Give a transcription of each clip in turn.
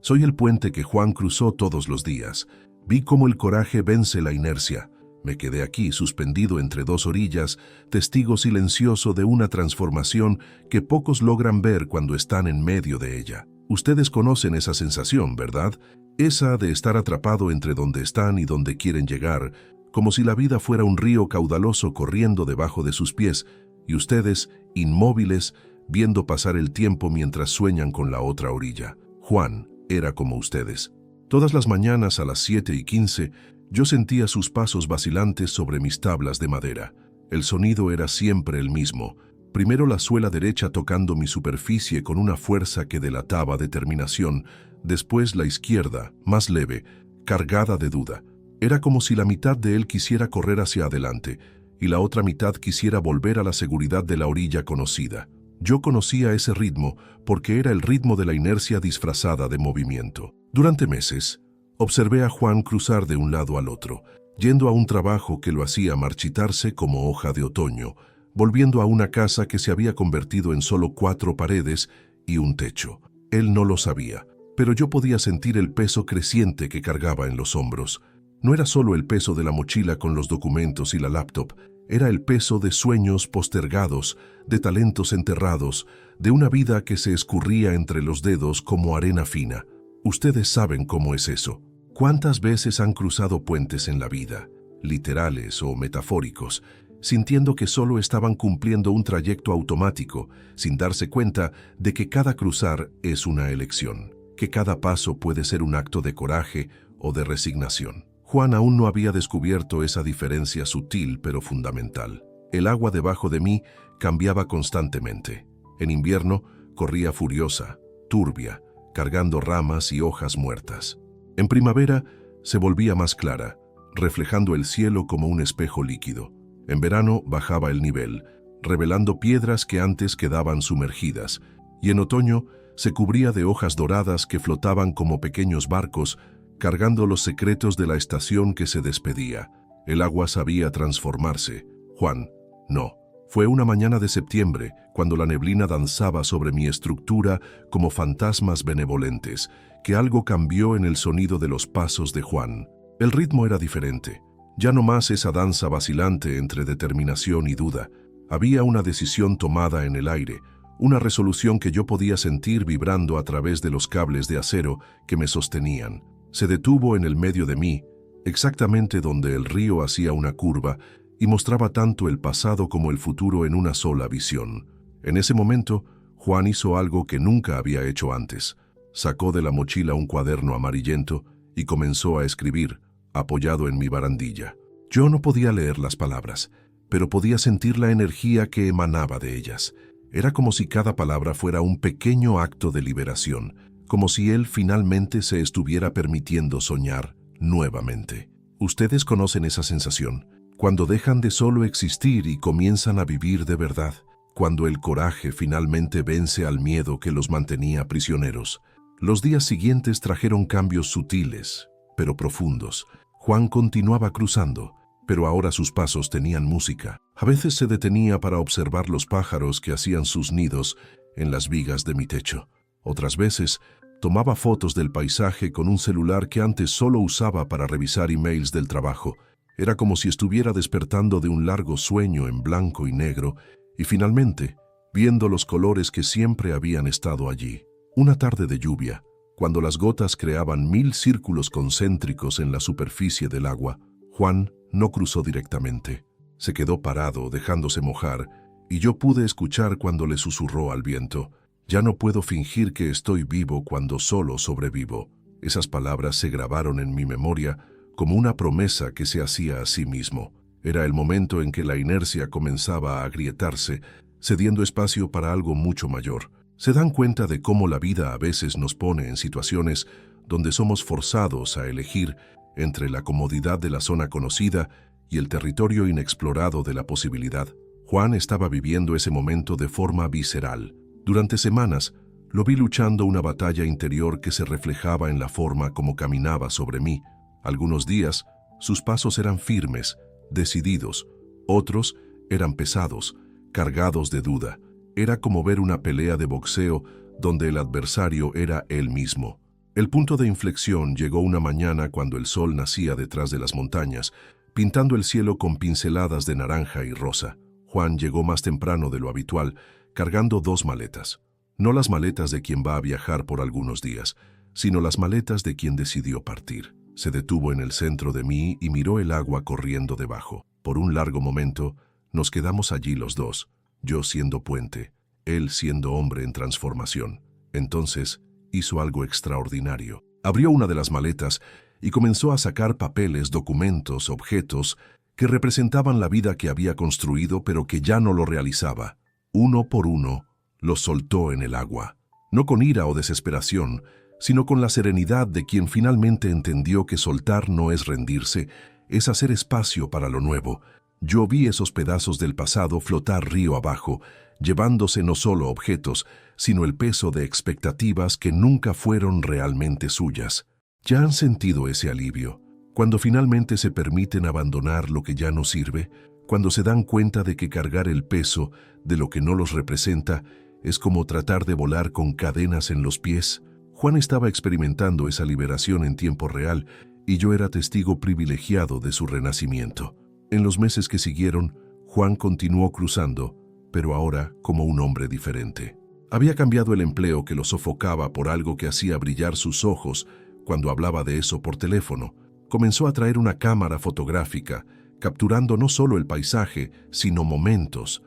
Soy el puente que Juan cruzó todos los días. Vi cómo el coraje vence la inercia. Me quedé aquí, suspendido entre dos orillas, testigo silencioso de una transformación que pocos logran ver cuando están en medio de ella. Ustedes conocen esa sensación, ¿verdad? Esa de estar atrapado entre donde están y donde quieren llegar, como si la vida fuera un río caudaloso corriendo debajo de sus pies, y ustedes, inmóviles, viendo pasar el tiempo mientras sueñan con la otra orilla. Juan era como ustedes. Todas las mañanas a las 7:15, yo sentía sus pasos vacilantes sobre mis tablas de madera. El sonido era siempre el mismo. Primero la suela derecha tocando mi superficie con una fuerza que delataba determinación, después la izquierda, más leve, cargada de duda. Era como si la mitad de él quisiera correr hacia adelante y la otra mitad quisiera volver a la seguridad de la orilla conocida. Yo conocía ese ritmo porque era el ritmo de la inercia disfrazada de movimiento. Durante meses, observé a Juan cruzar de un lado al otro, yendo a un trabajo que lo hacía marchitarse como hoja de otoño, volviendo a una casa que se había convertido en solo 4 paredes y un techo. Él no lo sabía, pero yo podía sentir el peso creciente que cargaba en los hombros. No era solo el peso de la mochila con los documentos y la laptop, era el peso de sueños postergados, de talentos enterrados, de una vida que se escurría entre los dedos como arena fina. Ustedes saben cómo es eso. ¿Cuántas veces han cruzado puentes en la vida, literales o metafóricos, sintiendo que solo estaban cumpliendo un trayecto automático, sin darse cuenta de que cada cruzar es una elección, que cada paso puede ser un acto de coraje o de resignación? Juan aún no había descubierto esa diferencia sutil pero fundamental. El agua debajo de mí cambiaba constantemente. En invierno corría furiosa, turbia, cargando ramas y hojas muertas. En primavera se volvía más clara, reflejando el cielo como un espejo líquido. En verano bajaba el nivel, revelando piedras que antes quedaban sumergidas, y en otoño se cubría de hojas doradas que flotaban como pequeños barcos, cargando los secretos de la estación que se despedía. El agua sabía transformarse. Juan, no. Fue una mañana de septiembre, cuando la neblina danzaba sobre mi estructura como fantasmas benevolentes, que algo cambió en el sonido de los pasos de Juan. El ritmo era diferente. Ya no más esa danza vacilante entre determinación y duda. Había una decisión tomada en el aire, una resolución que yo podía sentir vibrando a través de los cables de acero que me sostenían. Se detuvo en el medio de mí, exactamente donde el río hacía una curva y mostraba tanto el pasado como el futuro en una sola visión. En ese momento, Juan hizo algo que nunca había hecho antes. Sacó de la mochila un cuaderno amarillento y comenzó a escribir, apoyado en mi barandilla. Yo no podía leer las palabras, pero podía sentir la energía que emanaba de ellas. Era como si cada palabra fuera un pequeño acto de liberación, como si él finalmente se estuviera permitiendo soñar nuevamente. Ustedes conocen esa sensación, cuando dejan de solo existir y comienzan a vivir de verdad, cuando el coraje finalmente vence al miedo que los mantenía prisioneros. Los días siguientes trajeron cambios sutiles, pero profundos. Juan continuaba cruzando, pero ahora sus pasos tenían música. A veces se detenía para observar los pájaros que hacían sus nidos en las vigas de mi techo. Otras veces, tomaba fotos del paisaje con un celular que antes solo usaba para revisar emails del trabajo. Era como si estuviera despertando de un largo sueño en blanco y negro y finalmente, viendo los colores que siempre habían estado allí. Una tarde de lluvia, cuando las gotas creaban 1000 círculos concéntricos en la superficie del agua, Juan no cruzó directamente. Se quedó parado, dejándose mojar, y yo pude escuchar cuando le susurró al viento: «Ya no puedo fingir que estoy vivo cuando solo sobrevivo». Esas palabras se grabaron en mi memoria como una promesa que se hacía a sí mismo. Era el momento en que la inercia comenzaba a agrietarse, cediendo espacio para algo mucho mayor. ¿Se dan cuenta de cómo la vida a veces nos pone en situaciones donde somos forzados a elegir entre la comodidad de la zona conocida y el territorio inexplorado de la posibilidad? Juan estaba viviendo ese momento de forma visceral. Durante semanas, lo vi luchando una batalla interior que se reflejaba en la forma como caminaba sobre mí. Algunos días, sus pasos eran firmes, decididos. Otros eran pesados, cargados de duda. Era como ver una pelea de boxeo donde el adversario era él mismo. El punto de inflexión llegó una mañana cuando el sol nacía detrás de las montañas, pintando el cielo con pinceladas de naranja y rosa. Juan llegó más temprano de lo habitual, cargando 2 maletas. No las maletas de quien va a viajar por algunos días, sino las maletas de quien decidió partir. Se detuvo en el centro de mí y miró el agua corriendo debajo. Por un largo momento, nos quedamos allí los dos, yo siendo puente, él siendo hombre en transformación. Entonces, hizo algo extraordinario. Abrió una de las maletas y comenzó a sacar papeles, documentos, objetos que representaban la vida que había construido pero que ya no lo realizaba. Uno por uno, los soltó en el agua. No con ira o desesperación, sino con la serenidad de quien finalmente entendió que soltar no es rendirse, es hacer espacio para lo nuevo. Yo vi esos pedazos del pasado flotar río abajo, llevándose no solo objetos, sino el peso de expectativas que nunca fueron realmente suyas. ¿Ya han sentido ese alivio? Cuando finalmente se permiten abandonar lo que ya no sirve, cuando se dan cuenta de que cargar el peso de lo que no los representa es como tratar de volar con cadenas en los pies. Juan estaba experimentando esa liberación en tiempo real y yo era testigo privilegiado de su renacimiento. En los meses que siguieron, Juan continuó cruzando, pero ahora como un hombre diferente. Había cambiado el empleo que lo sofocaba por algo que hacía brillar sus ojos cuando hablaba de eso por teléfono. Comenzó a traer una cámara fotográfica, capturando no solo el paisaje, sino momentos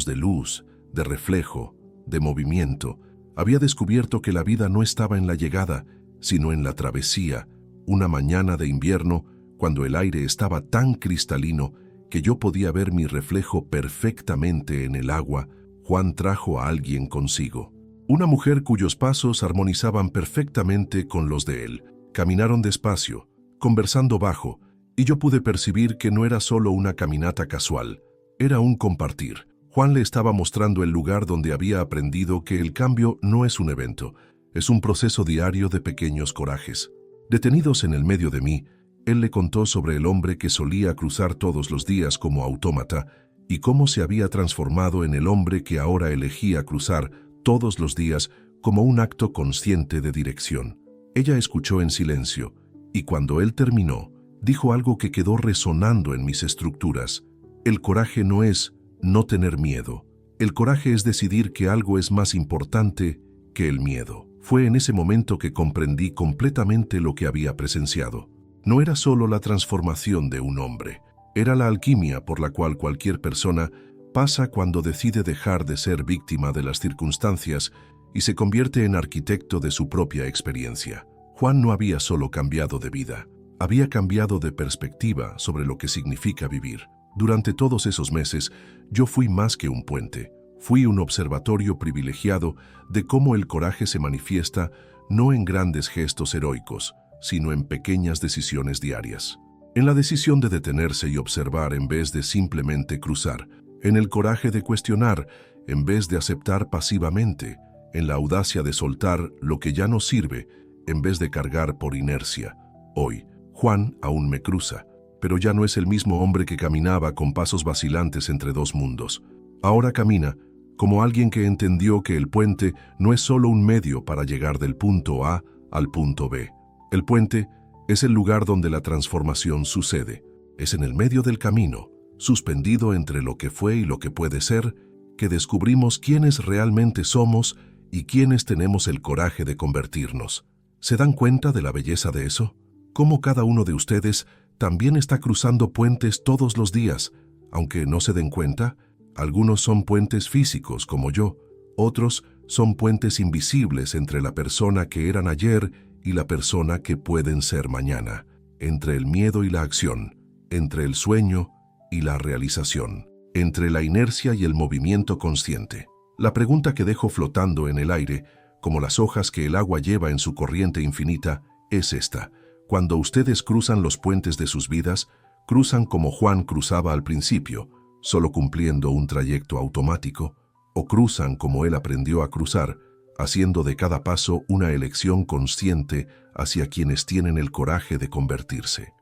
de luz, de reflejo, de movimiento. Había descubierto que la vida no estaba en la llegada, sino en la travesía. Una mañana de invierno, cuando el aire estaba tan cristalino que yo podía ver mi reflejo perfectamente en el agua, Juan trajo a alguien consigo. Una mujer cuyos pasos armonizaban perfectamente con los de él. Caminaron despacio, conversando bajo, y yo pude percibir que no era solo una caminata casual, era un compartir. Juan le estaba mostrando el lugar donde había aprendido que el cambio no es un evento, es un proceso diario de pequeños corajes. Detenidos en el medio de mí, él le contó sobre el hombre que solía cruzar todos los días como autómata y cómo se había transformado en el hombre que ahora elegía cruzar todos los días como un acto consciente de dirección. Ella escuchó en silencio, y cuando él terminó, dijo algo que quedó resonando en mis estructuras. El coraje no es no tener miedo. El coraje es decidir que algo es más importante que el miedo. Fue en ese momento que comprendí completamente lo que había presenciado. No era solo la transformación de un hombre, era la alquimia por la cual cualquier persona pasa cuando decide dejar de ser víctima de las circunstancias y se convierte en arquitecto de su propia experiencia. Juan no había solo cambiado de vida, había cambiado de perspectiva sobre lo que significa vivir. Durante todos esos meses, yo fui más que un puente. Fui un observatorio privilegiado de cómo el coraje se manifiesta no en grandes gestos heroicos, sino en pequeñas decisiones diarias. En la decisión de detenerse y observar en vez de simplemente cruzar, en el coraje de cuestionar en vez de aceptar pasivamente, en la audacia de soltar lo que ya no sirve en vez de cargar por inercia. Hoy, Juan aún me cruza, pero ya no es el mismo hombre que caminaba con pasos vacilantes entre dos mundos. Ahora camina como alguien que entendió que el puente no es solo un medio para llegar del punto A al punto B. El puente es el lugar donde la transformación sucede. Es en el medio del camino, suspendido entre lo que fue y lo que puede ser, que descubrimos quiénes realmente somos y quiénes tenemos el coraje de convertirnos. ¿Se dan cuenta de la belleza de eso? Cómo cada uno de ustedes también está cruzando puentes todos los días, aunque no se den cuenta. Algunos son puentes físicos, como yo. Otros son puentes invisibles entre la persona que eran ayer y la persona que pueden ser mañana, entre el miedo y la acción, entre el sueño y la realización, entre la inercia y el movimiento consciente. La pregunta que dejo flotando en el aire, como las hojas que el agua lleva en su corriente infinita, es esta. Cuando ustedes cruzan los puentes de sus vidas, cruzan como Juan cruzaba al principio, solo cumpliendo un trayecto automático, o cruzan como él aprendió a cruzar, haciendo de cada paso una elección consciente hacia quienes tienen el coraje de convertirse.